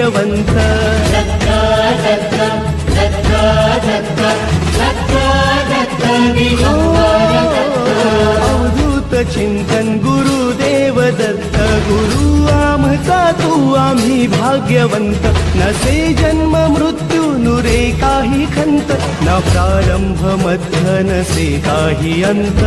भाग्यवंत अवधूत चिंतन गुरुदेव दत्त गुरु आमचा तू आम्ही भाग्यवंत नसे जन्म मृत्यू नुरे काही खंत न प्रारंभ मध्य नसे काही अंत